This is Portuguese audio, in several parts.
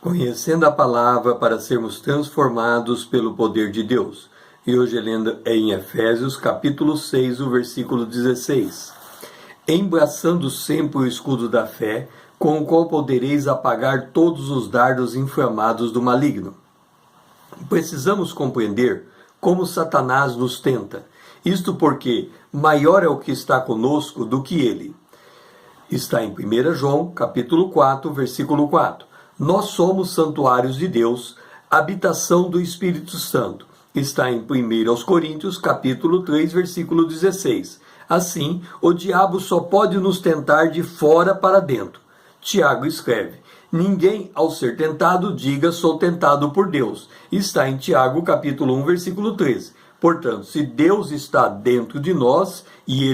Conhecendo a palavra para sermos transformados pelo poder de Deus. E hoje lendo em Efésios capítulo 6, o versículo 16. Embraçando sempre o escudo da fé, com o qual podereis apagar todos os dardos inflamados do maligno. Precisamos compreender como Satanás nos tenta. Isto porque maior é o que está conosco do que ele. Está em 1 João capítulo 4, versículo 4. Nós somos santuários de Deus, habitação do Espírito Santo. Está em 1 Coríntios, capítulo 3, versículo 16. Assim, o diabo só pode nos tentar de fora para dentro. Tiago escreve: ninguém, ao ser tentado, diga sou tentado por Deus. Está em Tiago, capítulo 1, versículo 13. Portanto, se Deus está dentro de nós, e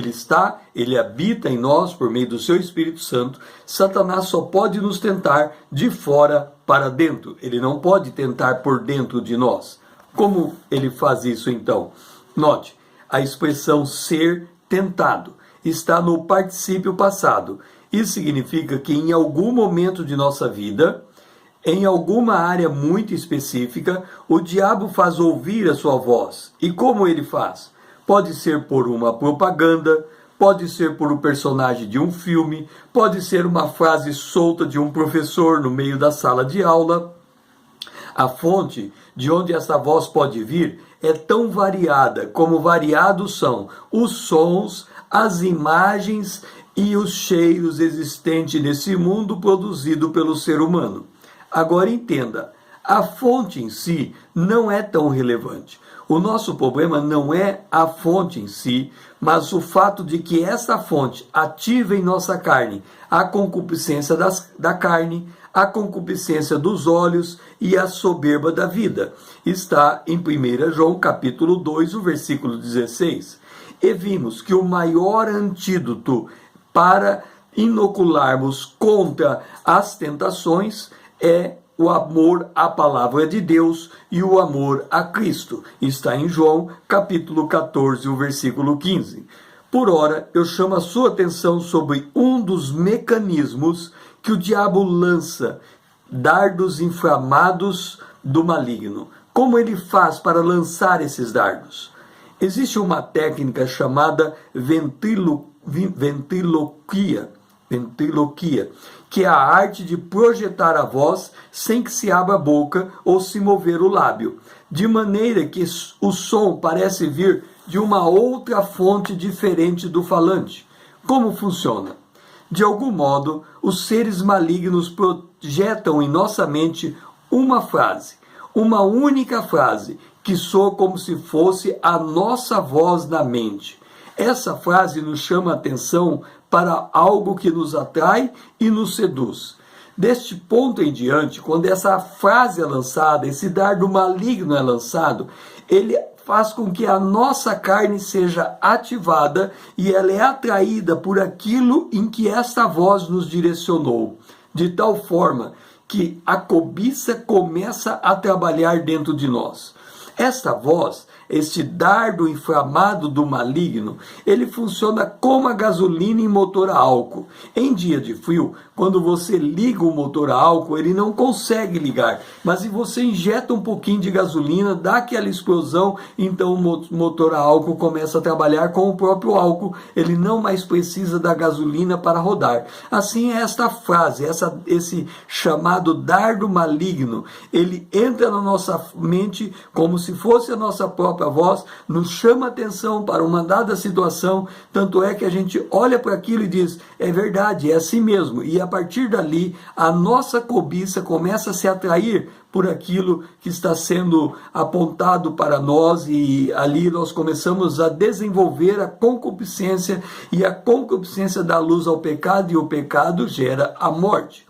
Ele habita em nós por meio do seu Espírito Santo, Satanás só pode nos tentar de fora para dentro. Ele não pode tentar por dentro de nós. Como ele faz isso então? Note, a expressão ser tentado está no particípio passado. Isso significa que em algum momento de nossa vida, em alguma área muito específica, o diabo faz ouvir a sua voz. E como ele faz? Pode ser por uma propaganda, pode ser por um personagem de um filme, pode ser uma frase solta de um professor no meio da sala de aula. A fonte de onde essa voz pode vir é tão variada como variados são os sons, as imagens e os cheiros existentes nesse mundo produzido pelo ser humano. Agora entenda, a fonte em si não é tão relevante. O nosso problema não é a fonte em si, mas o fato de que essa fonte ativa em nossa carne a concupiscência da carne, a concupiscência dos olhos e a soberba da vida. Está em 1 João capítulo 2, o versículo 16. E vimos que o maior antídoto para inocularmos contra as tentações é o amor à palavra de Deus e o amor a Cristo. Está em João, capítulo 14, o versículo 15. Por ora, eu chamo a sua atenção sobre um dos mecanismos que o diabo lança, dardos inflamados do maligno. Como ele faz para lançar esses dardos? Existe uma técnica chamada ventriloquia, que é a arte de projetar a voz sem que se abra a boca ou se mover o lábio, de maneira que o som parece vir de uma outra fonte diferente do falante. Como funciona? De algum modo, os seres malignos projetam em nossa mente uma frase, uma única frase, que soa como se fosse a nossa voz na mente. Essa frase nos chama a atenção para algo que nos atrai e nos seduz. Deste ponto em diante, quando essa frase é lançada, esse dardo maligno é lançado, ele faz com que a nossa carne seja ativada e ela é atraída por aquilo em que esta voz nos direcionou, de tal forma que a cobiça começa a trabalhar dentro de nós. Esta voz, este dardo inflamado do maligno, ele funciona como a gasolina em motor a álcool. Em dia de frio, quando você liga o motor a álcool, ele não consegue ligar. Mas se você injeta um pouquinho de gasolina, dá aquela explosão, então o motor a álcool começa a trabalhar com o próprio álcool. Ele não mais precisa da gasolina para rodar. Assim é esta frase, esse chamado dardo maligno. Ele entra na nossa mente como se fosse a nossa própria voz, nos chama atenção para uma dada situação, tanto é que a gente olha para aquilo e diz, é verdade, é assim mesmo, e a partir dali, a nossa cobiça começa a se atrair por aquilo que está sendo apontado para nós, e ali nós começamos a desenvolver a concupiscência, e a concupiscência dá luz ao pecado, e o pecado gera a morte.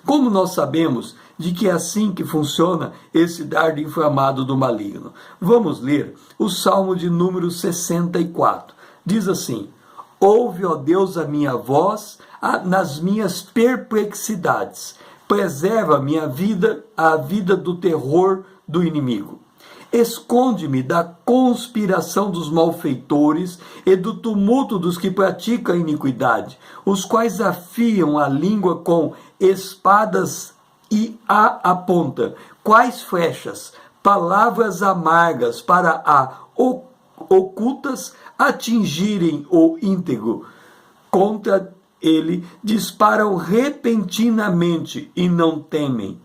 Como nós sabemos de que é assim que funciona esse dardo inflamado do maligno? Vamos ler o Salmo de número 64. Diz assim: ouve, ó Deus, a minha voz nas minhas perplexidades. Preserva minha vida, a vida do terror do inimigo. Esconde-me da conspiração dos malfeitores e do tumulto dos que praticam a iniquidade, os quais afiam a língua com espadas e a aponta. Quais flechas? Palavras amargas para ocultas atingirem o íntegro. Contra ele disparam repentinamente e não temem.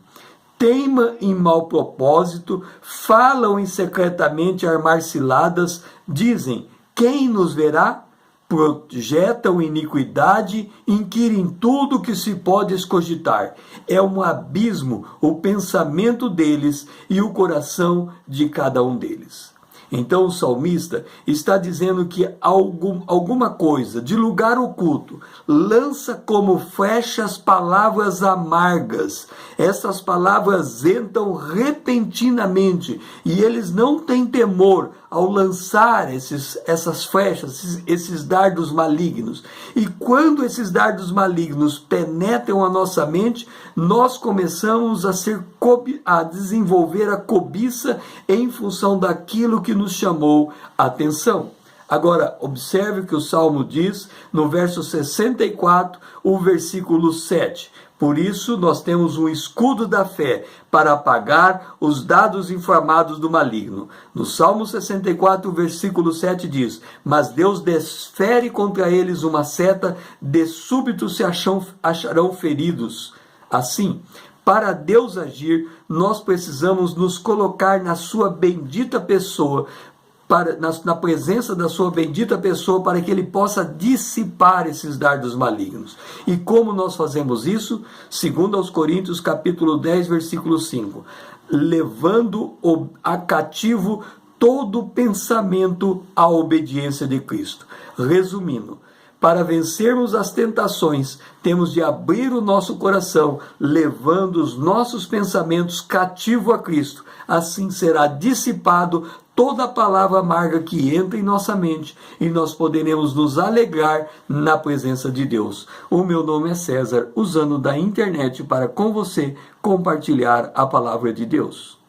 Teima em mau propósito, falam secretamente armar ciladas, dizem, quem nos verá? Projetam iniquidade, inquirem tudo que se pode escogitar. É um abismo o pensamento deles e o coração de cada um deles. Então o salmista está dizendo que alguma coisa de lugar oculto lança como flechas palavras amargas. Essas palavras entram repentinamente e eles não têm temor ao lançar essas flechas, esses dardos malignos. E quando esses dardos malignos penetram a nossa mente, nós começamos a desenvolver a cobiça em função daquilo que nos chamou a atenção. Agora, observe o que o Salmo diz no verso 64, o versículo 7. Por isso, nós temos um escudo da fé para apagar os dados inflamados do maligno. No Salmo 64, o versículo 7 diz, mas Deus desfere contra eles uma seta, de súbito se acharão feridos. Assim, para Deus agir, nós precisamos nos colocar na sua bendita pessoa, na presença da sua bendita pessoa, para que ele possa dissipar esses dardos malignos. E como nós fazemos isso? Segundo aos Coríntios, capítulo 10, versículo 5. Levando a cativo todo pensamento à obediência de Cristo. Resumindo, para vencermos as tentações, temos de abrir o nosso coração, levando os nossos pensamentos cativo a Cristo. Assim será dissipado toda a palavra amarga que entra em nossa mente e nós poderemos nos alegrar na presença de Deus. O meu nome é César, usando da internet para com você compartilhar a palavra de Deus.